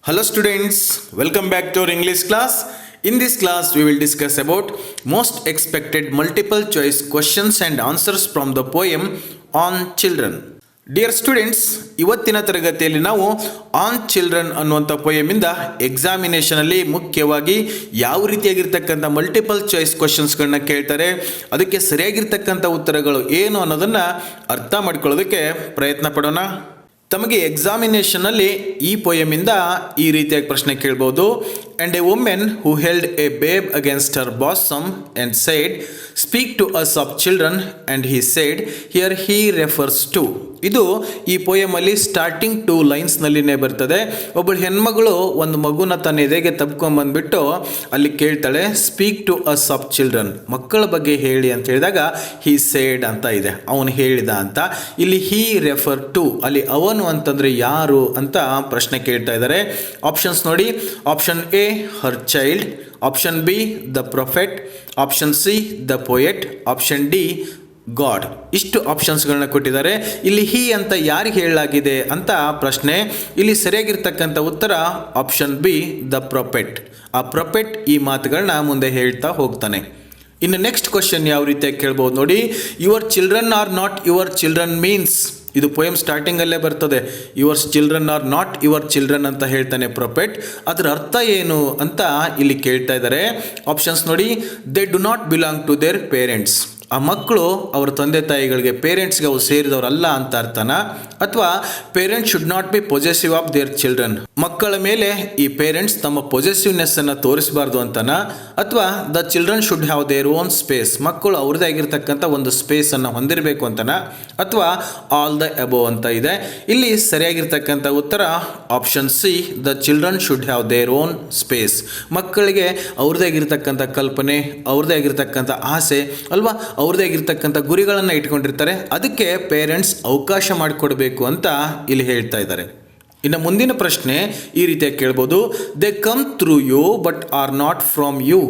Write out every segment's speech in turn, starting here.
Hello students, welcome back to our English class. In this class we will discuss about most expected multiple choice questions and answers from the poem On Children. Dear students, ಇವತ್ತಿನ ತರಗತಿಯಲ್ಲಿ ನಾವು on children ಅನ್ನುವಂಥ ಪೊಯಮಿಂದ ಎಕ್ಸಾಮಿನೇಷನಲ್ಲಿ ಮುಖ್ಯವಾಗಿ ಯಾವ ರೀತಿಯಾಗಿರ್ತಕ್ಕಂಥ multiple choice ಕ್ವಶನ್ಸ್ಗಳನ್ನ ಕೇಳ್ತಾರೆ, ಅದಕ್ಕೆ ಸರಿಯಾಗಿರ್ತಕ್ಕಂಥ ಉತ್ತರಗಳು ಏನು ಅನ್ನೋದನ್ನು ಅರ್ಥ ಮಾಡ್ಕೊಳ್ಳೋದಕ್ಕೆ ಪ್ರಯತ್ನ ಪಡೋಣ. ತಮಗೆ ಎಕ್ಸಾಮಿನೇಷನಲ್ಲಿ ಈ ಪೊಯಮಿಂದ ಈ ರೀತಿಯಾಗಿ ಪ್ರಶ್ನೆ ಕೇಳ್ಬೋದು. And a women who held a babe against her bosom and said speak to us of children and he said here he refers to. ಇದು ಈ ಪೊಯಮಲ್ಲಿ ಸ್ಟಾರ್ಟಿಂಗ್ 2 ಲೈನ್ಸ್ನಲ್ಲಿನೇ ಬರ್ತದೆ. ಒಬ್ಬಳು ಹೆಣ್ಮಗಳು ಒಂದು ಮಗುನ ತನ್ನ ಎದೆಗೆ ತಬ್ಕೊಂಬಂದ್ಬಿಟ್ಟು ಅಲ್ಲಿ ಕೇಳ್ತಾಳೆ, speak to us of children, ಮಕ್ಕಳ ಬಗ್ಗೆ ಹೇಳಿ ಅಂತ ಹೇಳಿದಾಗ ಹಿ ಸೇಡ್ ಅಂತ ಇದೆ, ಅವನು ಹೇಳಿದ ಅಂತ. ಇಲ್ಲಿ ಹಿ ರೆಫರ್ ಟು, ಅಲ್ಲಿ ಅವನು ಅಂತಂದರೆ ಯಾರು ಅಂತ ಪ್ರಶ್ನೆ ಕೇಳ್ತಾ ಇದ್ದಾರೆ. ಆಪ್ಷನ್ಸ್ ನೋಡಿ. Option A Har child, option B the prophet, option C the poet, option D god. ಇಷ್ಟು ಆಪ್ಷನ್ಸ್ಗಳನ್ನ ಕೊಟ್ಟಿದ್ದಾರೆ. ಇಲ್ಲಿ ಹಿ ಅಂತ ಯಾರಿಗೆ ಹೇಳಲಾಗಿದೆ ಅಂತ ಪ್ರಶ್ನೆ. ಇಲ್ಲಿ ಸರಿಯಾಗಿರ್ತಕ್ಕಂಥ ಉತ್ತರ ಆಪ್ಷನ್ ಬಿ ದ ಪ್ರೊಫೆಟ್. ಆ ಪ್ರೊಫೆಟ್ ಈ ಮಾತುಗಳನ್ನ ಮುಂದೆ ಹೇಳ್ತಾ ಹೋಗ್ತಾನೆ. ಇನ್ನು ನೆಕ್ಸ್ಟ್ ಕ್ವಶನ್ ಯಾವ ರೀತಿಯಾಗಿ ಕೇಳ್ಬೋದು ನೋಡಿ. Your children are not your children means, ಇದು ಪೊಯಮ್ ಸ್ಟಾರ್ಟಿಂಗಲ್ಲೇ ಬರ್ತದೆ. Yours children are not your children ಅಂತ ಹೇಳ್ತಾನೆ ಪ್ರೊಫೆಟ್. ಅದರ ಅರ್ಥ ಏನು ಅಂತ ಇಲ್ಲಿ ಕೇಳ್ತಾ ಇದ್ದಾರೆ. ಆಪ್ಷನ್ಸ್ ನೋಡಿ. They do not belong to their parents, ಆ ಮಕ್ಕಳು ಅವರ ತಂದೆ ತಾಯಿಗಳಿಗೆ, ಪೇರೆಂಟ್ಸ್ಗೆ ಅವ್ರು ಸೇರಿದವರಲ್ಲ ಅಂತ ಅರ್ಥನ. ಅಥವಾ parents should not be possessive of their children, ಮಕ್ಕಳ ಮೇಲೆ ಈ ಪೇರೆಂಟ್ಸ್ ತಮ್ಮ ಪೊಸೆಸಿವ್ನೆಸ್ ಅನ್ನು ತೋರಿಸಬಾರ್ದು ಅಂತನ. ಅಥವಾ the children should have their own space, ಮಕ್ಕಳು ಅವ್ರದ್ದೇ ಆಗಿರ್ತಕ್ಕಂಥ ಒಂದು ಸ್ಪೇಸ್ ಅನ್ನು ಹೊಂದಿರಬೇಕು ಅಂತನ. ಅಥವಾ ಆಲ್ ದ ಅಬೋವ್ ಅಂತ ಇದೆ. ಇಲ್ಲಿ ಸರಿಯಾಗಿರ್ತಕ್ಕಂಥ ಉತ್ತರ option C the children should have their own space. ಮಕ್ಕಳಿಗೆ ಅವ್ರದ್ದೇ ಆಗಿರ್ತಕ್ಕಂಥ ಕಲ್ಪನೆ, ಅವ್ರದ್ದೇ ಆಗಿರ್ತಕ್ಕಂಥ ಆಸೆ ಅಲ್ವಾ, ಅವ್ರದ್ದೇ ಆಗಿರ್ತಕ್ಕಂಥ ಗುರಿಗಳನ್ನು ಇಟ್ಕೊಂಡಿರ್ತಾರೆ. ಅದಕ್ಕೆ ಪೇರೆಂಟ್ಸ್ ಅವಕಾಶ ಮಾಡಿಕೊಡ್ಬೇಕು ಅಂತ ಇಲ್ಲಿ ಹೇಳ್ತಾ ಇದ್ದಾರೆ. ಇನ್ನು ಮುಂದಿನ ಪ್ರಶ್ನೆ ಈ ರೀತಿಯಾಗಿ ಕೇಳ್ಬೋದು. They come through you but are not from you.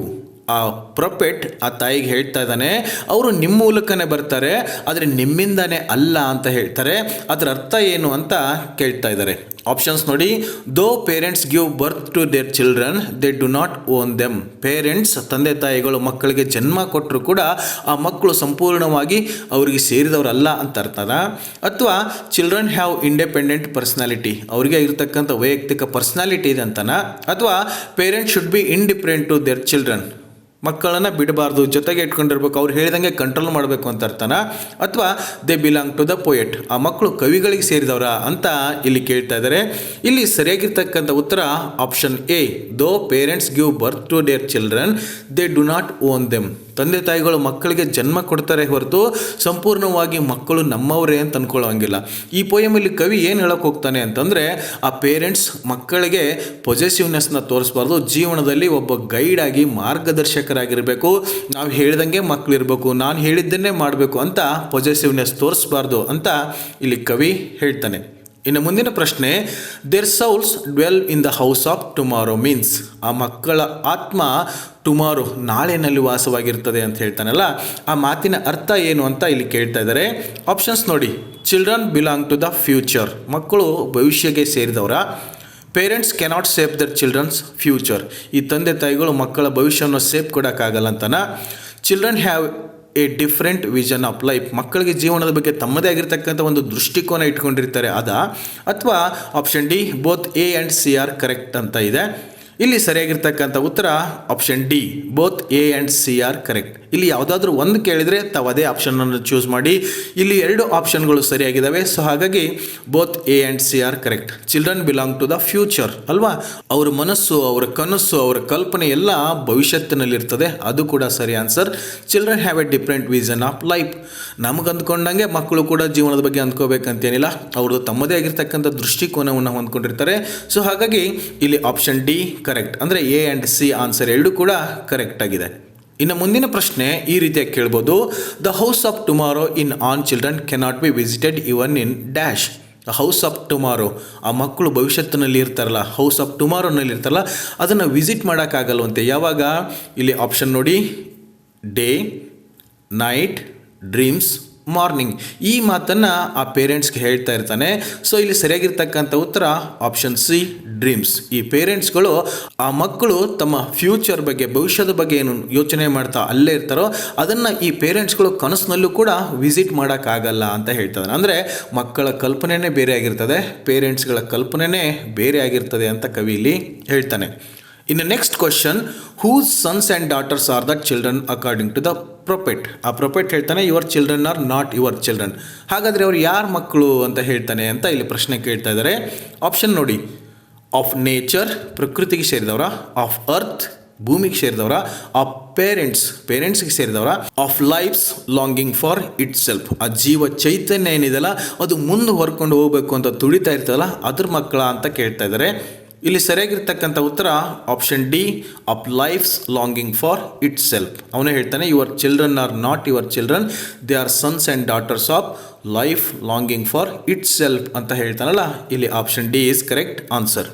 ಆ ಪ್ರೊಫೆಟ್ ಆ ತಾಯಿಗೆ ಹೇಳ್ತಾ ಇದ್ದಾನೆ, ಅವರು ನಿಮ್ಮ ಮೂಲಕನೇ ಬರ್ತಾರೆ, ಆದರೆ ನಿಮ್ಮಿಂದನೇ ಅಲ್ಲ ಅಂತ ಹೇಳ್ತಾರೆ. ಅದರ ಅರ್ಥ ಏನು ಅಂತ ಕೇಳ್ತಾ ಇದ್ದಾರೆ. ಆಪ್ಷನ್ಸ್ ನೋಡಿ. Though parents give birth to their children they do not own them. Parents ತಂದೆ ತಾಯಿಗಳು ಮಕ್ಕಳಿಗೆ ಜನ್ಮ ಕೊಟ್ಟರು ಕೂಡ ಆ ಮಕ್ಕಳು ಸಂಪೂರ್ಣವಾಗಿ ಅವರಿಗೆ ಸೇರಿದವರಲ್ಲ ಅಂತ ಅರ್ಥನ. ಅಥವಾ ಚಿಲ್ಡ್ರನ್ ಹ್ಯಾವ್ ಇಂಡಿಪೆಂಡೆಂಟ್ ಪರ್ಸ್ನಾಲಿಟಿ, ಅವರಿಗೆ ಇರತಕ್ಕಂಥ ವೈಯಕ್ತಿಕ ಪರ್ಸ್ನಾಲಿಟಿ ಇದೆ ಅಂತನ. ಅಥವಾ parents should be independent to their children, ಮಕ್ಕಳನ್ನು ಬಿಡಬಾರ್ದು, ಜೊತೆಗೆ ಇಟ್ಕೊಂಡಿರ್ಬೇಕು, ಅವ್ರು ಹೇಳಿದಂಗೆ ಕಂಟ್ರೋಲ್ ಮಾಡಬೇಕು ಅಂತ ಅರ್ಥನ. ಅಥವಾ they belong to the poet, ಆ ಮಕ್ಕಳು ಕವಿಗಳಿಗೆ ಸೇರಿದವರ ಅಂತ ಇಲ್ಲಿ ಕೇಳ್ತಾ ಇದ್ದಾರೆ. ಇಲ್ಲಿ ಸರಿಯಾಗಿರ್ತಕ್ಕಂಥ ಉತ್ತರ option A though parents give birth to their children they do not own them. ತಂದೆ ತಾಯಿಗಳು ಮಕ್ಕಳಿಗೆ ಜನ್ಮ ಕೊಡ್ತಾರೆ ಹೊರತು ಸಂಪೂರ್ಣವಾಗಿ ಮಕ್ಕಳು ನಮ್ಮವರೇ ಅಂತ ಅಂದ್ಕೊಳ್ಳೋಂಗಿಲ್ಲ. ಈ ಪೊಯಮಲ್ಲಿ ಕವಿ ಏನು ಹೇಳೋಕೆ ಹೋಗ್ತಾನೆ ಅಂತಂದರೆ, ಆ ಪೇರೆಂಟ್ಸ್ ಮಕ್ಕಳಿಗೆ ಪೊಸೆಸಿವ್ನೆಸ್ನ ತೋರಿಸ್ಬಾರ್ದು, ಜೀವನದಲ್ಲಿ ಒಬ್ಬ ಗೈಡಾಗಿ ಮಾರ್ಗದರ್ಶಕರಾಗಿರಬೇಕು, ನಾವು ಹೇಳ್ದಂಗೆ ಮಕ್ಕಳಿರಬೇಕು, ನಾನು ಹೇಳಿದ್ದನ್ನೇ ಮಾಡಬೇಕು ಅಂತ ಪೊಸೆಸಿವ್ನೆಸ್ ತೋರಿಸ್ಬಾರ್ದು ಅಂತ ಇಲ್ಲಿ ಕವಿ ಹೇಳ್ತಾನೆ. ಇನ್ನು ಮುಂದಿನ ಪ್ರಶ್ನೆ. Their souls dwell in the house of tomorrow means, ಆ ಮಕ್ಕಳ ಆತ್ಮ ಟುಮಾರೋ ನಾಳೆನಲ್ಲಿ ವಾಸವಾಗಿರ್ತದೆ ಅಂತ ಹೇಳ್ತಾನಲ್ಲ, ಆ ಮಾತಿನ ಅರ್ಥ ಏನು ಅಂತ ಇಲ್ಲಿ ಕೇಳ್ತಾ ಇದ್ದಾರೆ. ಆಪ್ಷನ್ಸ್ ನೋಡಿ. Children belong to the future, ಮಕ್ಕಳು ಭವಿಷ್ಯಕ್ಕೆ ಸೇರಿದವರ. Parents cannot save their children's future, ಈ ತಂದೆ ತಾಯಿಗಳು ಮಕ್ಕಳ ಭವಿಷ್ಯವನ್ನು ಸೇಫ್ ಕೊಡೋಕ್ಕಾಗಲ್ಲ ಅಂತನ. Children have a different vision of life, ಮಕ್ಕಳಿಗೆ ಜೀವನದ ಬಗ್ಗೆ ತಮ್ಮದೇ ಆಗಿರ್ತಕ್ಕಂಥ ಒಂದು ದೃಷ್ಟಿಕೋನ ಇಟ್ಕೊಂಡಿರ್ತಾರೆ ಅದ. ಅಥವಾ option D both A and C are correct ಅಂತ ಇದೆ. ಇಲ್ಲಿ ಸರಿಯಾಗಿರ್ತಕ್ಕಂಥ ಉತ್ತರ option D both A and C are correct. ಇಲ್ಲಿ ಯಾವುದಾದ್ರೂ ಒಂದು ಕೇಳಿದರೆ ತಾವು ಅದೇ ಆಪ್ಷನನ್ನು ಚೂಸ್ ಮಾಡಿ. ಇಲ್ಲಿ 2 ಆಪ್ಷನ್ಗಳು ಸರಿಯಾಗಿದ್ದಾವೆ. ಸೊ ಹಾಗಾಗಿ both A and C are correct. Children belong to the future ಅಲ್ವಾ, ಅವರ ಮನಸ್ಸು, ಅವರ ಕನಸು, ಅವರ ಕಲ್ಪನೆ ಎಲ್ಲ ಭವಿಷ್ಯತ್ತಿನಲ್ಲಿರ್ತದೆ, ಅದು ಕೂಡ ಸರಿ answer. Children have a different vision of life, ನಮಗೆ ಅಂದ್ಕೊಂಡಂಗೆ ಮಕ್ಕಳು ಕೂಡ ಜೀವನದ ಬಗ್ಗೆ ಅಂದ್ಕೋಬೇಕಂತೇನಿಲ್ಲ, ಅವ್ರದ್ದು ತಮ್ಮದೇ ಆಗಿರ್ತಕ್ಕಂಥ ದೃಷ್ಟಿಕೋನವನ್ನು ಹೊಂದ್ಕೊಂಡಿರ್ತಾರೆ. ಸೊ ಹಾಗಾಗಿ ಇಲ್ಲಿ ಆಪ್ಷನ್ ಡಿ ಕರೆಕ್ಟ್, ಅಂದರೆ ಎ ಆ್ಯಂಡ್ ಸಿ ಆನ್ಸರ್ 2 ಕೂಡ ಕರೆಕ್ಟ್ ಆಗಿದೆ. ಇನ್ನು ಮುಂದಿನ ಪ್ರಶ್ನೆ ಈ ರೀತಿಯಾಗಿ ಕೇಳ್ಬೋದು. The house of tomorrow in on children cannot be visited even in dash. House of tomorrow, ಆ ಮಕ್ಕಳು ಭವಿಷ್ಯತ್ತಿನಲ್ಲಿ ಇರ್ತಾರಲ್ಲ, ಹೌಸ್ ಆಫ್ ಟುಮಾರೋನಲ್ಲಿ ಇರ್ತಾರಲ್ಲ, ಅದನ್ನು ವಿಸಿಟ್ ಮಾಡೋಕ್ಕಾಗಲ್ವಂತೆ. ಯಾವಾಗ? ಇಲ್ಲಿ ಆಪ್ಷನ್ ನೋಡಿ. Day, night, dreams, morning. ಈ ಮಾತನ್ನು ಆ ಪೇರೆಂಟ್ಸ್ಗೆ ಹೇಳ್ತಾ ಇರ್ತಾನೆ. ಸೊ ಇಲ್ಲಿ ಸರಿಯಾಗಿರ್ತಕ್ಕಂಥ ಉತ್ತರ ಆಪ್ಷನ್ ಸಿ, ಡ್ರೀಮ್ಸ್. ಈ ಪೇರೆಂಟ್ಸ್ಗಳು ಆ ಮಕ್ಕಳು ತಮ್ಮ ಫ್ಯೂಚರ್ ಬಗ್ಗೆ, ಭವಿಷ್ಯದ ಬಗ್ಗೆ ಏನು ಯೋಚನೆ ಮಾಡ್ತಾ ಅಲ್ಲೇ ಇರ್ತಾರೋ ಅದನ್ನು ಈ ಪೇರೆಂಟ್ಸ್ಗಳು ಕನಸಿನಲ್ಲೂ ಕೂಡ ವಿಸಿಟ್ ಮಾಡೋಕ್ಕಾಗಲ್ಲ ಅಂತ ಹೇಳ್ತಾರೆ. ಅಂದರೆ ಮಕ್ಕಳ ಕಲ್ಪನೆನೇ ಬೇರೆ ಆಗಿರ್ತದೆ, ಪೇರೆಂಟ್ಸ್ಗಳ ಕಲ್ಪನೆನೇ ಬೇರೆ ಆಗಿರ್ತದೆ ಅಂತ ಕವಿ ಇಲ್ಲಿ ಹೇಳ್ತಾನೆ. ಇನ್ನು next question, whose sons and daughters are the children according to the prophet. ಆ ಪ್ರೊಪೆಟ್ ಹೇಳ್ತಾನೆ your children are not your children. ಹಾಗಾದರೆ ಅವ್ರು ಯಾರ ಮಕ್ಕಳು ಅಂತ ಹೇಳ್ತಾನೆ ಅಂತ ಇಲ್ಲಿ ಪ್ರಶ್ನೆ ಕೇಳ್ತಾ ಇದ್ದಾರೆ. ಆಪ್ಷನ್ ನೋಡಿ, ಆಫ್ ನೇಚರ್ ಪ್ರಕೃತಿಗೆ ಸೇರಿದವರ, ಆಫ್ ಅರ್ತ್ ಭೂಮಿಗೆ ಸೇರಿದವರ, ಆಫ್ ಪೇರೆಂಟ್ಸ್ಗೆ ಸೇರಿದವರ, of life's longing for itself. ಆ ಜೀವ ಚೈತನ್ಯ ಏನಿದೆಲ್ಲ ಅದು ಮುಂದೆ ಹೊರ್ಕೊಂಡು ಹೋಗ್ಬೇಕು ಅಂತ ತುಡಿತಾ ಇರ್ತದಲ್ಲ ಅದ್ರ ಮಕ್ಕಳ ಅಂತ ಕೇಳ್ತಾ ಇದ್ದಾರೆ. ಇಲ್ಲಿ ಸರಿಯಾಗಿರ್ತಕ್ಕಂಥ ಉತ್ತರ option D, of life's longing for itself. ಅವನೇ ಹೇಳ್ತಾನೆ your children are not your children, they are sons and daughters of life longing for itself ಅಂತ ಹೇಳ್ತಾನಲ್ಲ, ಇಲ್ಲಿ option D is correct answer.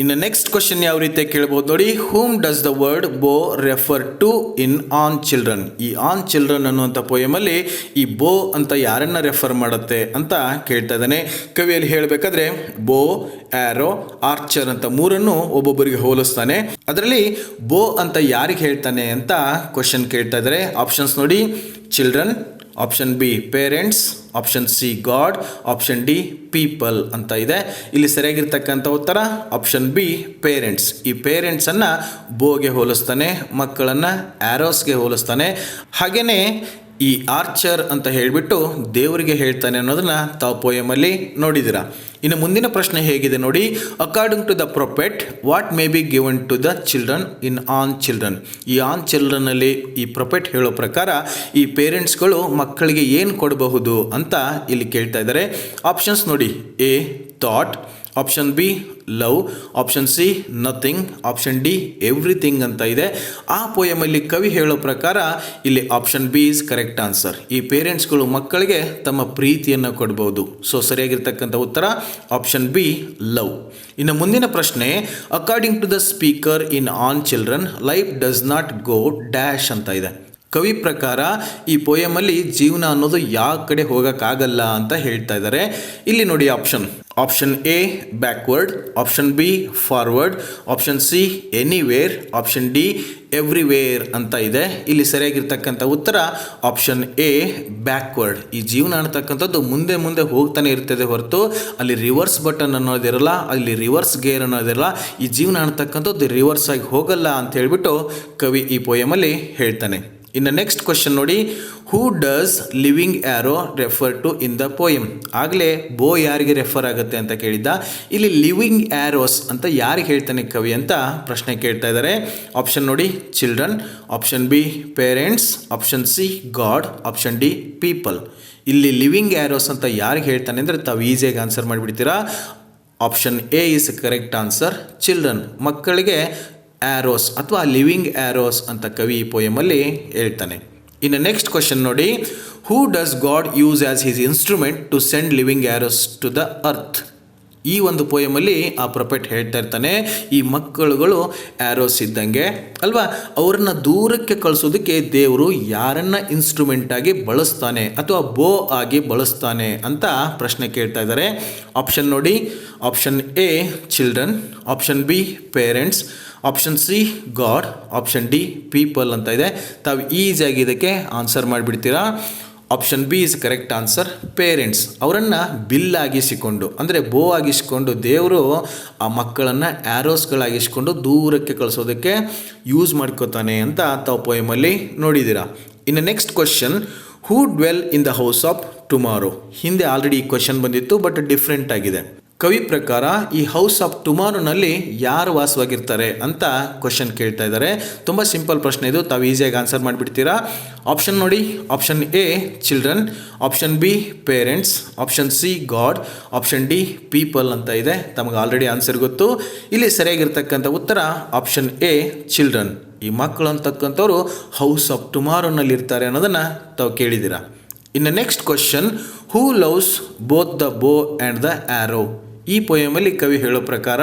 ಇನ್ನು ನೆಕ್ಸ್ಟ್ ಕ್ವಶನ್ ಯಾವ ರೀತಿ ಕೇಳ್ಬೋದು ನೋಡಿ, whom does the word bow refer to in on children. ಈ on children ಅನ್ನುವಂಥ ಪೋಯಮಲ್ಲಿ ಈ ಬೋ ಅಂತ ಯಾರನ್ನ ರೆಫರ್ ಮಾಡುತ್ತೆ ಅಂತ ಕೇಳ್ತಾ ಇದ್ದಾನೆ. ಕವಿಯಲ್ಲಿ ಹೇಳಬೇಕಾದ್ರೆ ಬೋ, ಆ್ಯರೋ, ಆರ್ಚರ್ ಅಂತ ಮೂರನ್ನು ಒಬ್ಬೊಬ್ಬರಿಗೆ ಹೋಲಿಸ್ತಾನೆ. ಅದರಲ್ಲಿ ಬೋ ಅಂತ ಯಾರಿಗೆ ಹೇಳ್ತಾನೆ ಅಂತ ಕ್ವಶನ್ ಕೇಳ್ತಾ ಇದ್ದಾರೆ. ಆಪ್ಷನ್ಸ್ ನೋಡಿ, children, option B parents, option C God, option D people ಅಂತ ಇದೆ. ಇಲ್ಲಿ ಸರಿಯಾಗಿರ್ತಕ್ಕಂಥ ಉತ್ತರ ಆಪ್ಷನ್ ಬಿ ಪೇರೆಂಟ್ಸ್. ಈ ಪೇರೆಂಟ್ಸನ್ನು ಬೋಗೆ ಹೋಲಿಸ್ತಾನೆ, ಮಕ್ಕಳನ್ನು ಆ್ಯರೋಸ್ಗೆ ಹೋಲಿಸ್ತಾನೆ. ಹಾಗೆಯೇ ಈ ಆರ್ಚರ್ ಅಂತ ಹೇಳಿಬಿಟ್ಟು ದೇವರಿಗೆ ಹೇಳ್ತಾನೆ ಅನ್ನೋದನ್ನ ತಾವು ಪೋಯಮಲ್ಲಿ ನೋಡಿದ್ದೀರಾ. ಇನ್ನು ಮುಂದಿನ ಪ್ರಶ್ನೆ ಹೇಗಿದೆ ನೋಡಿ, according to the prophet what may be given to the children in on children. ಈ ಆನ್ ಚಿಲ್ಡ್ರನ್ನಲ್ಲಿ ಈ ಪ್ರೊಪೆಟ್ ಹೇಳೋ ಪ್ರಕಾರ ಈ ಪೇರೆಂಟ್ಸ್ಗಳು ಮಕ್ಕಳಿಗೆ ಏನು ಕೊಡಬಹುದು ಅಂತ ಇಲ್ಲಿ ಕೇಳ್ತಾ ಇದ್ದಾರೆ. ಆಪ್ಷನ್ಸ್ ನೋಡಿ, A thought, option B love, option C nothing, option D everything ಅಂತ ಇದೆ. ಆ ಪೋಯಮಲ್ಲಿ ಕವಿ ಹೇಳೋ ಪ್ರಕಾರ ಇಲ್ಲಿ option B is correct answer. ಈ ಪೇರೆಂಟ್ಸ್ಗಳು ಮಕ್ಕಳಿಗೆ ತಮ್ಮ ಪ್ರೀತಿಯನ್ನು ಕೊಡ್ಬೋದು. ಸೊ ಸರಿಯಾಗಿರ್ತಕ್ಕಂಥ ಉತ್ತರ ಆಪ್ಷನ್ ಬಿ ಲವ್. ಇನ್ನು ಮುಂದಿನ ಪ್ರಶ್ನೆ, according to the speaker in on children life does not go dash ಅಂತ ಇದೆ. ಕವಿ ಪ್ರಕಾರ ಈ ಪೋಯಮಲ್ಲಿ ಜೀವನ ಅನ್ನೋದು ಯಾವ ಕಡೆ ಹೋಗೋಕ್ಕಾಗಲ್ಲ ಅಂತ ಹೇಳ್ತಾ ಇದ್ದಾರೆ. ಇಲ್ಲಿ ನೋಡಿ option A backward, option B forward, option C anywhere, option D everywhere ಅಂತ ಇದೆ. ಇಲ್ಲಿ ಸರಿಯಾಗಿರ್ತಕ್ಕಂಥ ಉತ್ತರ ಆಪ್ಷನ್ ಎ ಬ್ಯಾಕ್ವರ್ಡ್. ಈ ಜೀವನ ಅನ್ನತಕ್ಕಂಥದ್ದು ಮುಂದೆ ಮುಂದೆ ಹೋಗ್ತಾನೆ ಇರ್ತದೆ ಹೊರತು ಅಲ್ಲಿ ರಿವರ್ಸ್ ಬಟನ್ ಅನ್ನೋದಿರಲ್ಲ, ಅಲ್ಲಿ ರಿವರ್ಸ್ ಗೇರ್ ಅನ್ನೋದಿರಲ್ಲ. ಈ ಜೀವನ ಅನ್ನತಕ್ಕಂಥದ್ದು ರಿವರ್ಸ್ ಆಗಿ ಹೋಗಲ್ಲ ಅಂತ ಹೇಳ್ಬಿಟ್ಟು ಕವಿ ಈ ಪೋಯಮಲ್ಲಿ ಹೇಳ್ತಾನೆ. ಇನ್ನು ನೆಕ್ಸ್ಟ್ ಕ್ವಶನ್ ನೋಡಿ, who does living arrow refer to in the poem. ಆಗಲೇ ಬೋ ಯಾರಿಗೆ ರೆಫರ್ ಆಗುತ್ತೆ ಅಂತ ಕೇಳಿದ್ದ. ಇಲ್ಲಿ ಲಿವಿಂಗ್ ಆ್ಯರೋಸ್ ಅಂತ ಯಾರಿಗೆ ಹೇಳ್ತಾನೆ ಕವಿ ಅಂತ ಪ್ರಶ್ನೆ ಕೇಳ್ತಾ ಇದ್ದಾರೆ. ಆಪ್ಷನ್ ನೋಡಿ, children, option B parents, option C God, option D people. ಇಲ್ಲಿ ಲಿವಿಂಗ್ ಆ್ಯರೋಸ್ ಅಂತ ಯಾರಿಗೆ ಹೇಳ್ತಾನೆ ಅಂದರೆ ತಾವು ಈಸಿಯಾಗಿ ಆನ್ಸರ್ ಮಾಡಿಬಿಡ್ತೀರಾ. Option A is correct answer, children, ಮಕ್ಕಳಿಗೆ ಆ್ಯರೋಸ್ ಅಥವಾ ಲಿವಿಂಗ್ ಆ್ಯರೋಸ್ ಅಂತ ಕವಿ ಈ ಪೋಯಮಲ್ಲಿ ಹೇಳ್ತಾನೆ. ಇನ್ನು ನೆಕ್ಸ್ಟ್ ಕ್ವಶನ್ ನೋಡಿ, who does God use as his instrument to send living arrows to the earth. ಈ ಒಂದು ಪೋಯಮಲ್ಲಿ ಆ ಪ್ರೊಪೆಟ್ ಹೇಳ್ತಾ ಇರ್ತಾನೆ, ಈ ಮಕ್ಕಳುಗಳು ಆ್ಯರೋಸ್ ಇದ್ದಂಗೆ ಅಲ್ವಾ, ಅವ್ರನ್ನ ದೂರಕ್ಕೆ ಕಳಿಸೋದಕ್ಕೆ ದೇವರು ಯಾರನ್ನ ಇನ್ಸ್ಟ್ರೂಮೆಂಟ್ ಆಗಿ ಬಳಸ್ತಾನೆ ಅಥವಾ ಬೋ ಆಗಿ ಬಳಸ್ತಾನೆ ಅಂತ ಪ್ರಶ್ನೆ ಕೇಳ್ತಾ ಇದ್ದಾರೆ. ಆಪ್ಷನ್ ನೋಡಿ, option A children, option B parents, option C God, option D people ಅಂತ ಇದೆ. ತಾವು ಈಸಿಯಾಗಿ ಇದಕ್ಕೆ ಆನ್ಸರ್ ಮಾಡಿಬಿಡ್ತೀರಾ. Option B is correct answer, parents. ಅವರನ್ನು ಬಿಲ್ಲಾಗಿಸಿಕೊಂಡು ಅಂದರೆ ಬೋ ಆಗಿಸ್ಕೊಂಡು ದೇವರು ಆ ಮಕ್ಕಳನ್ನು ಆ್ಯರೋಸ್ಗಳಾಗಿಸ್ಕೊಂಡು ದೂರಕ್ಕೆ ಕಳಿಸೋದಕ್ಕೆ ಯೂಸ್ ಮಾಡ್ಕೋತಾನೆ ಅಂತ ತಾವು ಪೋಯಮಲ್ಲಿ ನೋಡಿದ್ದೀರಾ. ಇನ್ನು next question, who dwell in the house of tomorrow. ಹಿಂದೆ ಆಲ್ರೆಡಿ ಈ ಕ್ವಶನ್ ಬಂದಿತ್ತು, ಬಟ್ ಡಿಫ್ರೆಂಟ್ ಆಗಿದೆ. ಕವಿ ಪ್ರಕಾರ ಈ ಹೌಸ್ ಆಫ್ ಟುಮಾರೋನಲ್ಲಿ ಯಾರು ವಾಸವಾಗಿರ್ತಾರೆ ಅಂತ ಕ್ವಶನ್ ಕೇಳ್ತಾ ಇದ್ದಾರೆ. ತುಂಬ ಸಿಂಪಲ್ ಪ್ರಶ್ನೆ ಇದು, ತಾವು ಈಸಿಯಾಗಿ ಆನ್ಸರ್ ಮಾಡಿಬಿಡ್ತೀರಾ. ಆಪ್ಷನ್ ನೋಡಿ, option A children, option B parents, option C God, option D people ಅಂತ ಇದೆ. ತಮಗೆ ಆಲ್ರೆಡಿ ಆನ್ಸರ್ ಗೊತ್ತು. ಇಲ್ಲಿ ಸರಿಯಾಗಿರ್ತಕ್ಕಂಥ ಉತ್ತರ ಆಪ್ಷನ್ ಎ ಚಿಲ್ಡ್ರನ್. ಈ ಮಕ್ಕಳು ಅಂತಕ್ಕಂಥವ್ರು ಹೌಸ್ ಆಫ್ ಟುಮಾರೋನಲ್ಲಿ ಇರ್ತಾರೆ ಅನ್ನೋದನ್ನು ತಾವು ಕೇಳಿದ್ದೀರಾ. ಇನ್ನು next question, who loves both the above and the arrow. ಈ ಪೋಯಮಲ್ಲಿ ಕವಿ ಹೇಳೋ ಪ್ರಕಾರ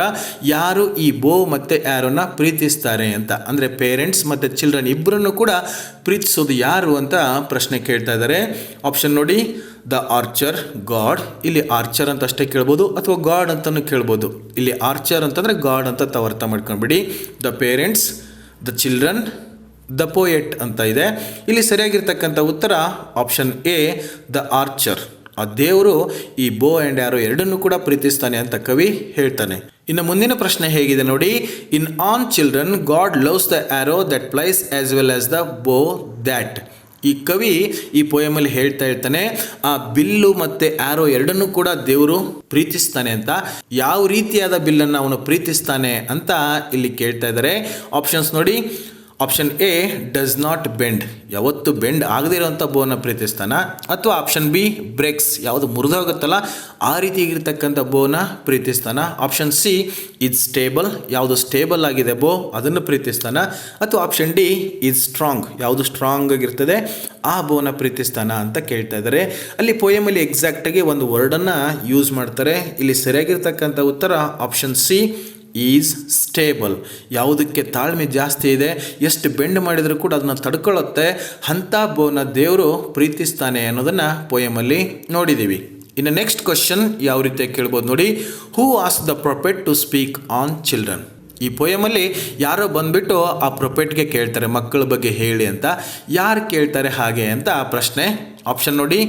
ಯಾರು ಈ ಬೋ ಮತ್ತು ಆ್ಯರೋನ ಪ್ರೀತಿಸ್ತಾರೆ ಅಂತ, ಅಂದರೆ ಪೇರೆಂಟ್ಸ್ ಮತ್ತು ಚಿಲ್ಡ್ರನ್ ಇಬ್ಬರನ್ನು ಕೂಡ ಪ್ರೀತಿಸೋದು ಯಾರು ಅಂತ ಪ್ರಶ್ನೆ ಕೇಳ್ತಾ ಇದ್ದಾರೆ. ಆಪ್ಷನ್ ನೋಡಿ, ದ ಆರ್ಚರ್, ಗಾಡ್. ಇಲ್ಲಿ ಆರ್ಚರ್ ಅಂತ ಅಷ್ಟೇ ಕೇಳ್ಬೋದು ಅಥವಾ ಗಾಡ್ ಅಂತಲೂ ಕೇಳ್ಬೋದು. ಇಲ್ಲಿ ಆರ್ಚರ್ ಅಂತಂದರೆ ಗಾಡ್ ಅಂತ ತಾವು ಅರ್ಥ ಮಾಡ್ಕೊಂಡ್ಬಿಡಿ. The parents, the children, the poet ಅಂತ ಇದೆ. ಇಲ್ಲಿ ಸರಿಯಾಗಿರ್ತಕ್ಕಂಥ ಉತ್ತರ ಆಪ್ಷನ್ ಎ, ದ ಆರ್ಚರ್. ಆ ದೇವರು ಈ ಬೋ ಆ್ಯಂಡ್ ಆ್ಯರೋ ಎರಡನ್ನೂ ಕೂಡ ಪ್ರೀತಿಸ್ತಾನೆ ಅಂತ ಕವಿ ಹೇಳ್ತಾನೆ. ಇನ್ನು ಮುಂದಿನ ಪ್ರಶ್ನೆ ಹೇಗಿದೆ ನೋಡಿ, in on children God loves the arrow that flies as well as the bow that. ಈ ಕವಿ ಈ ಪೋಯಮಲ್ಲಿ ಹೇಳ್ತಾನೆ ಆ ಬಿಲ್ಲು ಮತ್ತು ಆ್ಯರೋ ಎರಡನ್ನೂ ಕೂಡ ದೇವರು ಪ್ರೀತಿಸ್ತಾನೆ ಅಂತ. ಯಾವ ರೀತಿಯಾದ ಬಿಲ್ಲನ್ನು ಅವನು ಪ್ರೀತಿಸ್ತಾನೆ ಅಂತ ಇಲ್ಲಿ ಕೇಳ್ತಾ ಇದ್ದಾರೆ. ಆಪ್ಷನ್ಸ್ ನೋಡಿ, option A, does not bend, ಯಾವತ್ತು ಬೆಂಡ್ ಆಗದೇ ಇರೋಂಥ ಬೋನ ಪ್ರೀತಿಸ್ತಾನ. ಅಥವಾ ಆಪ್ಷನ್ ಬಿ, ಬ್ರೇಕ್ಸ್, ಯಾವುದು ಮುರಿದೋಗುತ್ತಲ್ಲ ಆ ರೀತಿಯಾಗಿರ್ತಕ್ಕಂಥ ಬೋನ ಪ್ರೀತಿಸ್ತಾನ. ಆಪ್ಷನ್ ಸಿ, ಇಸ್ ಸ್ಟೇಬಲ್, ಯಾವುದು ಸ್ಟೇಬಲ್ ಆಗಿದೆ ಬೋ ಅದನ್ನು ಪ್ರೀತಿಸ್ತಾನ. ಅಥವಾ ಆಪ್ಷನ್ ಡಿ, ಇಸ್ ಸ್ಟ್ರಾಂಗ್, ಯಾವುದು ಸ್ಟ್ರಾಂಗ್ ಆಗಿರ್ತದೆ ಆ ಬೋನ ಪ್ರೀತಿಸ್ತಾನ ಅಂತ ಕೇಳ್ತಾ ಇದ್ದಾರೆ. ಅಲ್ಲಿ ಪೋಯಮಲ್ಲಿ ಎಕ್ಸಾಕ್ಟಾಗಿ ಒಂದು ವರ್ಡನ್ನು ಯೂಸ್ ಮಾಡ್ತಾರೆ. ಇಲ್ಲಿ ಸರಿಯಾಗಿರ್ತಕ್ಕಂಥ ಉತ್ತರ ಆಪ್ಷನ್ ಸಿ, ಈಸ್ ಸ್ಟೇಬಲ್. ಯಾವುದಕ್ಕೆ ತಾಳ್ಮೆ ಜಾಸ್ತಿ ಇದೆ, ಎಷ್ಟು ಬೆಂಡ್ ಮಾಡಿದರೂ ಕೂಡ ಅದನ್ನು ತಡ್ಕೊಳ್ಳುತ್ತೆ, ಅಂಥ ಬೋನ ದೇವರು ಪ್ರೀತಿಸ್ತಾನೆ ಅನ್ನೋದನ್ನು ಪೋಯಮಲ್ಲಿ ನೋಡಿದ್ದೀವಿ. ಇನ್ನು ನೆಕ್ಸ್ಟ್ ಕ್ವಶನ್ ಯಾವ ರೀತಿ ಕೇಳ್ಬೋದು ನೋಡಿ, ಹೂ ಆಸ್ the prophet to speak on children. ಈ ಪೋಯಮಲ್ಲಿ ಯಾರೋ ಬಂದುಬಿಟ್ಟು ಆ ಪ್ರೊಫೆಟ್ಗೆ ಕೇಳ್ತಾರೆ ಮಕ್ಕಳ ಬಗ್ಗೆ ಹೇಳಿ ಅಂತ. ಯಾರು ಕೇಳ್ತಾರೆ ಹಾಗೆ ಅಂತ ಆ ಪ್ರಶ್ನೆ. ಆಪ್ಷನ್ ನೋಡಿ,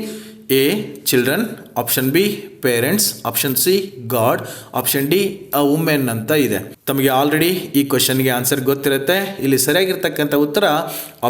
A, children, option B, parents, option C, God, option D, a women ಅಂತ ಇದೆ. ತಮಗೆ ಆಲ್ರೆಡಿ ಈ ಕ್ವಶನ್ಗೆ ಆನ್ಸರ್ ಗೊತ್ತಿರುತ್ತೆ. ಇಲ್ಲಿ ಸರಿಯಾಗಿರ್ತಕ್ಕಂಥ ಉತ್ತರ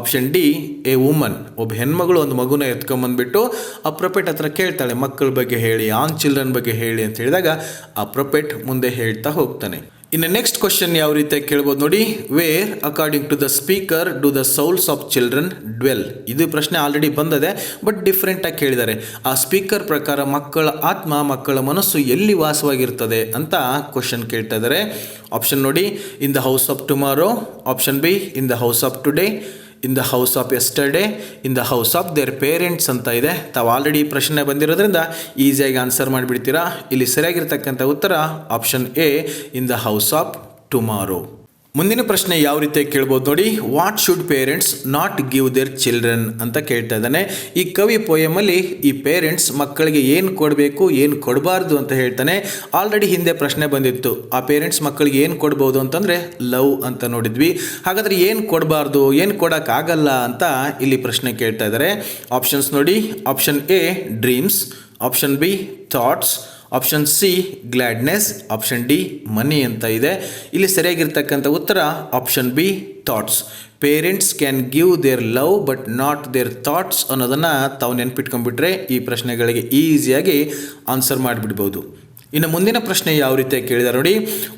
ಆಪ್ಷನ್ ಡಿ, ಎ ವುಮನ್. ಒಬ್ಬ ಹೆಣ್ಮಗಳು ಒಂದು ಮಗುನ ಎತ್ಕೊಂಬಂದ್ಬಿಟ್ಟು ಆ ಪ್ರೊಫೆಟ್ ಹತ್ರ ಕೇಳ್ತಾಳೆ ಮಕ್ಕಳ ಬಗ್ಗೆ ಹೇಳಿ, ಆನ್ ಚಿಲ್ಡ್ರನ್ ಬಗ್ಗೆ ಹೇಳಿ ಅಂತ ಹೇಳಿದಾಗ ಆ ಪ್ರೊಫೆಟ್ ಮುಂದೆ ಹೇಳ್ತಾ ಹೋಗ್ತಾನೆ. ಇನ್ನು ನೆಕ್ಸ್ಟ್ ಕ್ವಶನ್ ಯಾವ ರೀತಿ ಕೇಳ್ಬೋದು ನೋಡಿ, where according to the speaker do the souls of children dwell. ಇದು ಪ್ರಶ್ನೆ ಆಲ್ರೆಡಿ ಬಂದಿದೆ, ಬಟ್ ಡಿಫ್ರೆಂಟಾಗಿ ಕೇಳಿದ್ದಾರೆ. ಆ ಸ್ಪೀಕರ್ ಪ್ರಕಾರ ಮಕ್ಕಳ ಆತ್ಮ, ಮಕ್ಕಳ ಮನಸ್ಸು ಎಲ್ಲಿ ವಾಸವಾಗಿರ್ತದೆ ಅಂತ ಕ್ವಶನ್ ಕೇಳ್ತಾ ಇದ್ದಾರೆ. ಆಪ್ಷನ್ ನೋಡಿ, ಇನ್ the house of tomorrow, option B, in the house of today, in the house of yesterday, in the house of their parents ಅಂತ ಇದೆ. ತಾವು ಆಲ್ರೆಡಿ ಪ್ರಶ್ನೆ ಬಂದಿರೋದ್ರಿಂದ ಈಸಿಯಾಗಿ ಆನ್ಸರ್ ಮಾಡಿಬಿಡ್ತೀರಾ. ಇಲ್ಲಿ ಸರಿಯಾಗಿರ್ತಕ್ಕಂಥ ಉತ್ತರ option A, in the house of tomorrow. ಮುಂದಿನ ಪ್ರಶ್ನೆ ಯಾವ ರೀತಿ ಕೇಳ್ಬೋದು ನೋಡಿ, what should parents not give their children ಅಂತ ಕೇಳ್ತಾ ಇದ್ದಾನೆ. ಈ ಕವಿ ಪೋಯಮಲ್ಲಿ ಈ ಪೇರೆಂಟ್ಸ್ ಮಕ್ಕಳಿಗೆ ಏನು ಕೊಡಬೇಕು ಏನು ಕೊಡಬಾರ್ದು ಅಂತ ಹೇಳ್ತಾನೆ. ಆಲ್ರೆಡಿ ಹಿಂದೆ ಪ್ರಶ್ನೆ ಬಂದಿತ್ತು, ಆ ಪೇರೆಂಟ್ಸ್ ಮಕ್ಕಳಿಗೆ ಏನು ಕೊಡ್ಬೋದು ಅಂತಂದರೆ ಲವ್ ಅಂತ ನೋಡಿದ್ವಿ. ಹಾಗಾದರೆ ಏನು ಕೊಡಬಾರ್ದು, ಏನು ಕೊಡೋಕ್ಕಾಗಲ್ಲ ಅಂತ ಇಲ್ಲಿ ಪ್ರಶ್ನೆ ಕೇಳ್ತಾ ಇದ್ದಾರೆ. ಆಪ್ಷನ್ಸ್ ನೋಡಿ, option A, dreams, option B, thoughts, option C, gladness, option D, money ಅಂತ ಇದೆ. ಇಲ್ಲಿ ಸರಿಯಾಗಿರ್ತಕ್ಕಂಥ ಉತ್ತರ option B, thoughts. Parents can give their love but not their thoughts ಅನ್ನೋದನ್ನು ತಾವು ನೆನ್ಪಿಟ್ಕೊಂಡ್ಬಿಟ್ರೆ ಈ ಪ್ರಶ್ನೆಗಳಿಗೆ ಈಸಿಯಾಗಿ ಆನ್ಸರ್ ಮಾಡಿಬಿಡ್ಬೋದು. ಇನ್ನು ಮುಂದಿನ ಪ್ರಶ್ನೆ ಯಾವ ರೀತಿ ಕೇಳಿದಾರೆ ನೋಡಿ,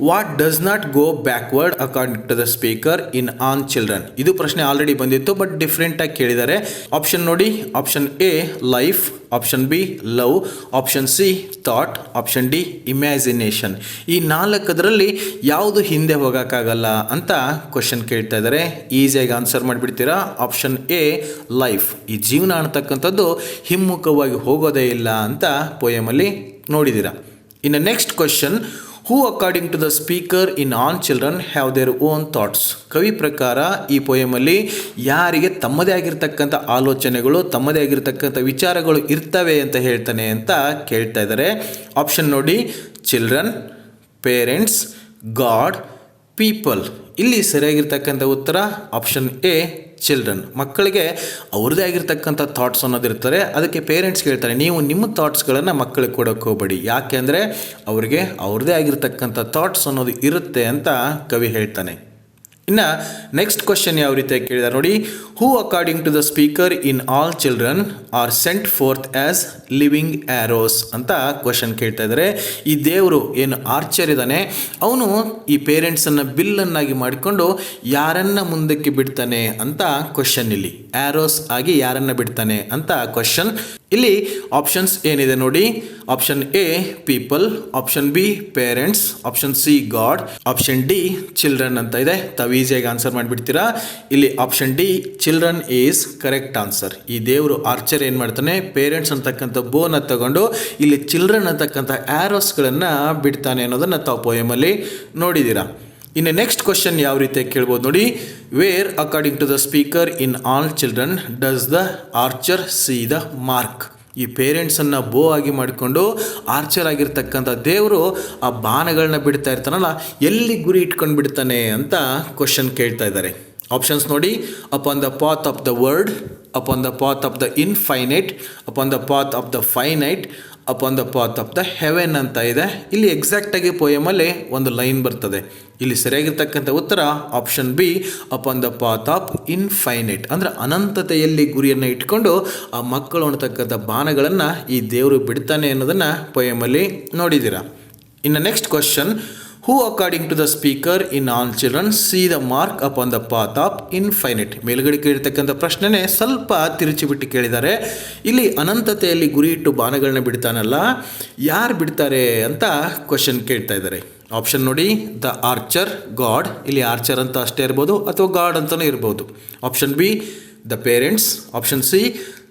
what does not go backward according to the speaker in on children. ಇದು ಪ್ರಶ್ನೆ ಆಲ್ರೆಡಿ ಬಂದಿತ್ತು, ಬಟ್ ಡಿಫ್ರೆಂಟಾಗಿ ಕೇಳಿದ್ದಾರೆ. ಆಪ್ಷನ್ ನೋಡಿ, option A, life, option B, love, option C, thought, option D, imagination. ಈ ನಾಲ್ಕದರಲ್ಲಿ ಯಾವುದು ಹಿಂದೆ ಹೋಗೋಕ್ಕಾಗಲ್ಲ ಅಂತ ಕ್ವಶನ್ ಕೇಳ್ತಾ ಇದ್ದಾರೆ. ಈಸಿಯಾಗಿ ಆನ್ಸರ್ ಮಾಡಿಬಿಡ್ತೀರಾ. Option A, life. ಈ ಜೀವನ ಅನ್ನತಕ್ಕಂಥದ್ದು ಹಿಮ್ಮುಖವಾಗಿ ಹೋಗೋದೇ ಇಲ್ಲ ಅಂತ ಪೋಯಮಲ್ಲಿ ನೋಡಿದ್ದೀರಾ. ಇನ್ನು next question, who according to the speaker in on children have their own thoughts. ಕವಿ ಪ್ರಕಾರ ಈ ಪೋಯಮಲ್ಲಿ ಯಾರಿಗೆ ತಮ್ಮದೇ ಆಗಿರ್ತಕ್ಕಂಥ ಆಲೋಚನೆಗಳು, ತಮ್ಮದೇ ಆಗಿರ್ತಕ್ಕಂಥ ವಿಚಾರಗಳು ಇರ್ತವೆ ಅಂತ ಹೇಳ್ತಾನೆ ಅಂತ ಕೇಳ್ತಾ ಇದ್ದಾರೆ. ಆಪ್ಷನ್ ನೋಡಿ, ಚಿಲ್ಡ್ರನ್, ಪೇರೆಂಟ್ಸ್, ಗಾಡ್, ಪೀಪಲ್. ಇಲ್ಲಿ ಸರಿಯಾಗಿರ್ತಕ್ಕಂಥ ಉತ್ತರ ಆಪ್ಷನ್ ಎ, ಚಿಲ್ಡ್ರನ್. ಮಕ್ಕಳಿಗೆ ಅವ್ರದ್ದೇ ಆಗಿರ್ತಕ್ಕಂಥ ಥಾಟ್ಸ್ ಅನ್ನೋದಿರ್ತಾರೆ. ಅದಕ್ಕೆ ಪೇರೆಂಟ್ಸ್ ಕೇಳ್ತಾರೆ, ನೀವು ನಿಮ್ಮ ಥಾಟ್ಸ್ಗಳನ್ನು ಮಕ್ಕಳಿಗೆ ಕೊಡೋಕ್ಕೆ ಹೋಗಬೇಡಿ, ಯಾಕೆ ಅಂದರೆ ಅವರಿಗೆ ಅವ್ರದ್ದೇ ಆಗಿರ್ತಕ್ಕಂಥ ಥಾಟ್ಸ್ ಅನ್ನೋದು ಇರುತ್ತೆ ಅಂತ ಕವಿ ಹೇಳ್ತಾನೆ. ಇನ್ನು ನೆಕ್ಸ್ಟ್ ಕ್ವಶನ್ ಯಾವ ರೀತಿ ಕೇಳಿದಾರೆ ನೋಡಿ, who according to the speaker in all children are sent forth as living arrows ಅಂತ ಕ್ವಶನ್ ಕೇಳ್ತಾ ಇದ್ದಾರೆ. ಈ ದೇವರು ಏನು ಆರ್ಚರ್ ಇದ್ದಾನೆ, ಅವನು ಈ ಪೇರೆಂಟ್ಸನ್ನು ಬಿಲ್ಲನ್ನಾಗಿ ಮಾಡಿಕೊಂಡು ಯಾರನ್ನ ಮುಂದಕ್ಕೆ ಬಿಡ್ತಾನೆ ಅಂತ ಕ್ವಶನ್. ಇಲ್ಲಿ ಆ್ಯರೋಸ್ ಆಗಿ ಯಾರನ್ನ ಬಿಡ್ತಾನೆ ಅಂತ ಕ್ವಶನ್. ಇಲ್ಲಿ ಆಪ್ಷನ್ಸ್ ಏನಿದೆ ನೋಡಿ. Option A people, option B parents, option C God, option D children ಅಂತ ಇದೆ. ತಾವು ಈಸಿಯಾಗಿ ಆನ್ಸರ್ ಮಾಡಿಬಿಡ್ತೀರಾ. ಇಲ್ಲಿ option D children is correct answer. ಈ ದೇವರು ಆರ್ಚರ್ ಏನು ಮಾಡ್ತಾನೆ, ಪೇರೆಂಟ್ಸ್ ಅಂತಕ್ಕಂಥ ಬೋನ ತಗೊಂಡು ಇಲ್ಲಿ ಚಿಲ್ಡ್ರನ್ ಅಂತಕ್ಕಂಥ ಆ್ಯರೋಸ್ಗಳನ್ನು ಬಿಡ್ತಾನೆ ಅನ್ನೋದನ್ನು ತಾವು ಪೋಯಮಲ್ಲಿ ನೋಡಿದ್ದೀರಾ. ಇನ್ನು ನೆಕ್ಸ್ಟ್ ಕ್ವಶನ್ ಯಾವ ರೀತಿ ಕೇಳ್ಬೋದು ನೋಡಿ. Where according to the speaker in all children does the archer see the mark. ಈ ಪೇರೆಂಟ್ಸನ್ನು ಬೋ ಆಗಿ ಮಾಡಿಕೊಂಡು ಆರ್ಚರ್ ಆಗಿರ್ತಕ್ಕಂಥ ದೇವರು ಆ ಬಾಣಗಳನ್ನ ಬಿಡ್ತಾ ಇರ್ತಾನಲ್ಲ, ಎಲ್ಲಿ ಗುರಿ ಇಟ್ಕೊಂಡು ಬಿಡ್ತಾನೆ ಅಂತ ಕ್ವಶನ್ ಕೇಳ್ತಾ ಇದ್ದಾರೆ. ಆಪ್ಷನ್ಸ್ ನೋಡಿ. Upon the path of the word, upon the path of the infinite, upon the path of the finite, upon the path of the Heaven ಅಂತ ಇದೆ. ಇಲ್ಲಿ ಎಕ್ಸಾಕ್ಟಾಗಿ ಪೋಯಮಲ್ಲಿ ಒಂದು ಲೈನ್ ಬರ್ತದೆ. ಇಲ್ಲಿ ಸರಿಯಾಗಿರ್ತಕ್ಕಂಥ ಉತ್ತರ option B upon the path of infinite. ಅಂದರೆ ಅನಂತತೆಯಲ್ಲಿ ಗುರಿಯನ್ನು ಇಟ್ಕೊಂಡು ಆ ಮಕ್ಕಳು ಅನ್ನತಕ್ಕಂಥ ಬಾಣಗಳನ್ನು ಈ ದೇವರು ಬಿಡ್ತಾನೆ ಅನ್ನೋದನ್ನು ಪೋಯಮಲ್ಲಿ ನೋಡಿದ್ದೀರಾ. ಇನ್ನು next question. Who according to the speaker in all children see the mark upon the path of infinite. ಮೇಲ್ಗಡೆ ಕೇಳಿರ್ತಕ್ಕಂಥ ಪ್ರಶ್ನೆನೇ ಸ್ವಲ್ಪ ತಿರುಚಿಬಿಟ್ಟು ಕೇಳಿದ್ದಾರೆ. ಇಲ್ಲಿ ಅನಂತತೆಯಲ್ಲಿ ಗುರಿ ಇಟ್ಟು ಬಾಣಗಳನ್ನ ಬಿಡ್ತಾನಲ್ಲ, ಯಾರು ಬಿಡ್ತಾರೆ ಅಂತ ಕ್ವಶನ್ ಕೇಳ್ತಾ ಇದ್ದಾರೆ. ಆಪ್ಷನ್ ನೋಡಿ. The archer, God. ಇಲ್ಲಿ ಆರ್ಚರ್ ಅಂತ ಅಷ್ಟೇ ಇರ್ಬೋದು ಅಥವಾ ಗಾಡ್ ಅಂತಲೂ ಇರ್ಬೋದು. Option B the parents, option C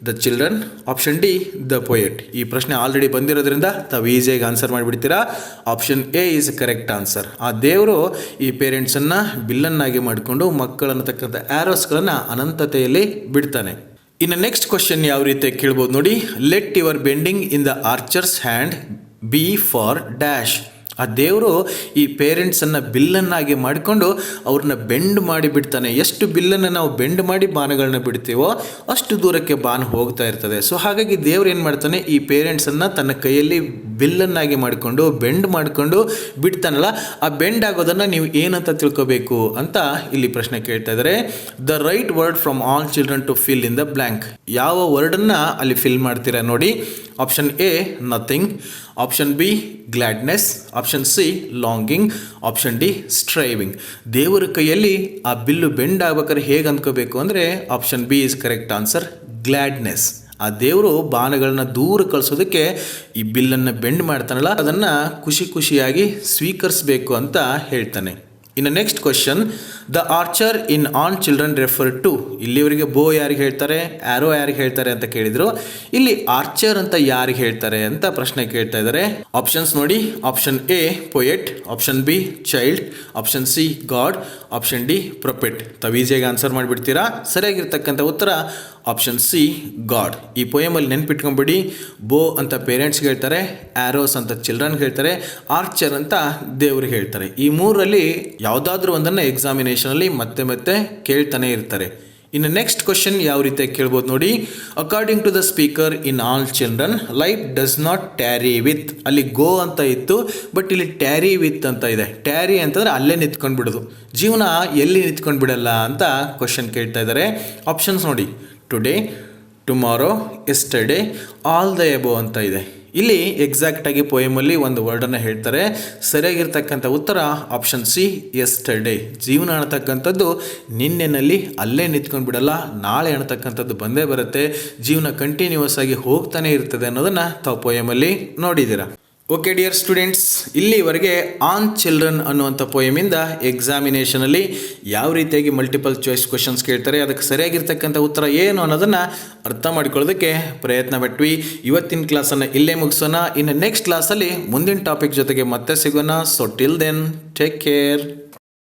the children, option D the poet. ಈ ಪ್ರಶ್ನೆ ಆಲ್ರೆಡಿ ಬಂದಿರೋದ್ರಿಂದ ತಾವು ಈಸಿಯಾಗಿ ಆನ್ಸರ್ ಮಾಡಿಬಿಡ್ತೀರಾ. Option A is correct answer. ಆ ದೇವರು ಈ ಪೇರೆಂಟ್ಸನ್ನು ಬಿಲ್ಲನ್ನಾಗಿ ಮಾಡಿಕೊಂಡು ಮಕ್ಕಳನ್ನತಕ್ಕಂಥ ಆ್ಯರೋಸ್ಗಳನ್ನು ಅನಂತತೆಯಲ್ಲಿ ಬಿಡ್ತಾನೆ. ಇನ್ನು ನೆಕ್ಸ್ಟ್ ಕ್ವಶನ್ ಯಾವ ರೀತಿ ಕೇಳ್ಬೋದು ನೋಡಿ. Let your bending in the archers hand B for dash. ಆ ದೇವರು ಈ ಪೇರೆಂಟ್ಸನ್ನು ಬಿಲ್ಲನ್ನಾಗಿ ಮಾಡಿಕೊಂಡು ಅವ್ರನ್ನ ಬೆಂಡ್ ಮಾಡಿ ಬಿಡ್ತಾನೆ. ಎಷ್ಟು ಬಿಲ್ಲನ್ನು ನಾವು ಬೆಂಡ್ ಮಾಡಿ ಬಾಣಗಳನ್ನ ಬಿಡ್ತೀವೋ ಅಷ್ಟು ದೂರಕ್ಕೆ ಬಾಣ ಹೋಗ್ತಾ ಇರ್ತದೆ. ಸೊ ಹಾಗಾಗಿ ದೇವ್ರು ಏನು ಮಾಡ್ತಾನೆ, ಈ ಪೇರೆಂಟ್ಸನ್ನು ತನ್ನ ಕೈಯಲ್ಲಿ ಬಿಲ್ಲನ್ನಾಗಿ ಮಾಡಿಕೊಂಡು ಬೆಂಡ್ ಮಾಡಿಕೊಂಡು ಬಿಡ್ತಾನಲ್ಲ, ಆ ಬೆಂಡ್ ಆಗೋದನ್ನು ನೀವು ಏನಂತ ತಿಳ್ಕೋಬೇಕು ಅಂತ ಇಲ್ಲಿ ಪ್ರಶ್ನೆ ಕೇಳ್ತಾ ಇದ್ದಾರೆ. The right word from all children to fill in the blank. ಯಾವ ವರ್ಡನ್ನು ಅಲ್ಲಿ ಫಿಲ್ ಮಾಡ್ತೀರಾ ನೋಡಿ. Option A nothing, option B gladness, option C longing, option D striving. ದೇವರ ಕೈಯಲ್ಲಿ ಆ ಬಿಲ್ಲು ಬೆಂಡ್ ಆಗ್ಬೇಕಾದ್ರೆ ಹೇಗೆ ಅಂದ್ಕೋಬೇಕು ಅಂದರೆ option B is correct answer, gladness. ಆ ದೇವರು ಬಾಣಗಳನ್ನ ದೂರ ಕಳಿಸೋದಕ್ಕೆ ಈ ಬಿಲ್ಲನ್ನು ಬೆಂಡ್ ಮಾಡ್ತಾನಲ್ಲ, ಅದನ್ನು ಖುಷಿ ಖುಷಿಯಾಗಿ ಸ್ವೀಕರಿಸಬೇಕು ಅಂತ ಹೇಳ್ತಾನೆ. ಇನ್ನು next question. The archer in all children refer to. ಇಲ್ಲಿವರೆಗೆ ಬೋ ಯಾರಿಗೆ ಹೇಳ್ತಾರೆ, ಆ್ಯರೋ ಯಾರಿಗೆ ಹೇಳ್ತಾರೆ ಅಂತ ಕೇಳಿದ್ರು. ಇಲ್ಲಿ ಆರ್ಚರ್ ಅಂತ ಯಾರಿಗೆ ಹೇಳ್ತಾರೆ ಅಂತ ಪ್ರಶ್ನೆ ಕೇಳ್ತಾ ಇದ್ದಾರೆ. ಆಪ್ಷನ್ಸ್ ನೋಡಿ. Option A poet, option B child, option C God, option D prophet. ತಾವು ಈಸಿಯಾಗಿ ಆನ್ಸರ್ ಮಾಡಿಬಿಡ್ತೀರಾ. ಸರಿಯಾಗಿರ್ತಕ್ಕಂಥ ಉತ್ತರ ಆಪ್ಷನ್ ಸಿ ಗಾಡ್. ಈ ಪೊಯಮಲ್ಲಿ ನೆನ್ಪಿಟ್ಕೊಂಡ್ಬಿಡಿ. ಬೋ ಅಂತ ಪೇರೆಂಟ್ಸ್ಗೆ ಹೇಳ್ತಾರೆ, ಆ್ಯರೋಸ್ ಅಂತ ಚಿಲ್ಡ್ರನ್ಗೆ ಹೇಳ್ತಾರೆ, ಆರ್ಚರ್ ಅಂತ ದೇವ್ರಿಗೆ ಹೇಳ್ತಾರೆ. ಈ ಮೂರಲ್ಲಿ ಯಾವುದಾದ್ರೂ ಒಂದನ್ನು ಎಕ್ಸಾಮಿನೇಷನಲ್ಲಿ ಮತ್ತೆ ಮತ್ತೆ ಕೇಳ್ತಾನೆ ಇರ್ತಾರೆ. ಇನ್ನು ನೆಕ್ಸ್ಟ್ ಕ್ವಶನ್ ಯಾವ ರೀತಿ ಕೇಳ್ಬೋದು ನೋಡಿ. According to the speaker in all children life does not tarry with. ಅಲ್ಲಿ ಗೋ ಅಂತ ಇತ್ತು, ಬಟ್ ಇಲ್ಲಿ ಟ್ಯಾರಿ ವಿತ್ ಅಂತ ಇದೆ. ಟ್ಯಾರಿ ಅಂತಂದರೆ ಅಲ್ಲೇ ನಿಂತ್ಕೊಂಡು ಬಿಡೋದು. ಜೀವನ ಎಲ್ಲಿ ನಿಂತ್ಕೊಂಡು ಬಿಡಲ್ಲ ಅಂತ ಕ್ವಶನ್ ಕೇಳ್ತಾ ಇದ್ದಾರೆ. ಆಪ್ಷನ್ಸ್ ನೋಡಿ. Today, tomorrow, yesterday, all the above ಅಂತ ಇದೆ. ಇಲ್ಲಿ ಎಕ್ಸಾಕ್ಟಾಗಿ ಪೋಯಮಲ್ಲಿ ಒಂದು ವರ್ಡನ್ನು ಹೇಳ್ತಾರೆ. ಸರಿಯಾಗಿರ್ತಕ್ಕಂಥ ಉತ್ತರ ಆಪ್ಷನ್ ಸಿ ಎಸ್ಟರ್ಡೇ. ಜೀವನ ಅನ್ನತಕ್ಕಂಥದ್ದು ನಿನ್ನೆನಲ್ಲಿ ಅಲ್ಲೇ ನಿಂತ್ಕೊಂಡು ಬಿಡಲ್ಲ, ನಾಳೆ ಅನ್ನತಕ್ಕಂಥದ್ದು ಬಂದೇ ಬರುತ್ತೆ. ಜೀವನ ಕಂಟಿನ್ಯೂಸ್ ಆಗಿ ಹೋಗ್ತಾನೆ ಇರ್ತದೆ ಅನ್ನೋದನ್ನು ತಾವು ಪೋಯಮಲ್ಲಿ ನೋಡಿದ್ದೀರಾ. ಓಕೆ ಡಿಯರ್ ಸ್ಟೂಡೆಂಟ್ಸ್, ಇಲ್ಲಿವರೆಗೆ ಆನ್ ಚಿಲ್ಡ್ರನ್ ಅನ್ನುವಂಥ ಪೋಯಮಿಂದ ಎಕ್ಸಾಮಿನೇಷನಲ್ಲಿ ಯಾವ ರೀತಿಯಾಗಿ ಮಲ್ಟಿಪಲ್ ಚಾಯ್ಸ್ ಕ್ವಶನ್ಸ್ ಕೇಳ್ತಾರೆ, ಅದಕ್ಕೆ ಸರಿಯಾಗಿರ್ತಕ್ಕಂಥ ಉತ್ತರ ಏನು ಅನ್ನೋದನ್ನು ಅರ್ಥ ಮಾಡಿಕೊಳ್ಳೋದಕ್ಕೆ ಪ್ರಯತ್ನ ಪಟ್ವಿ. ಇವತ್ತಿನ ಕ್ಲಾಸನ್ನು ಇಲ್ಲೇ ಮುಗಿಸೋಣ. ಇನ್ನು ನೆಕ್ಸ್ಟ್ ಕ್ಲಾಸಲ್ಲಿ ಮುಂದಿನ ಟಾಪಿಕ್ ಜೊತೆಗೆ ಮತ್ತೆ ಸಿಗೋಣ. So till then take care.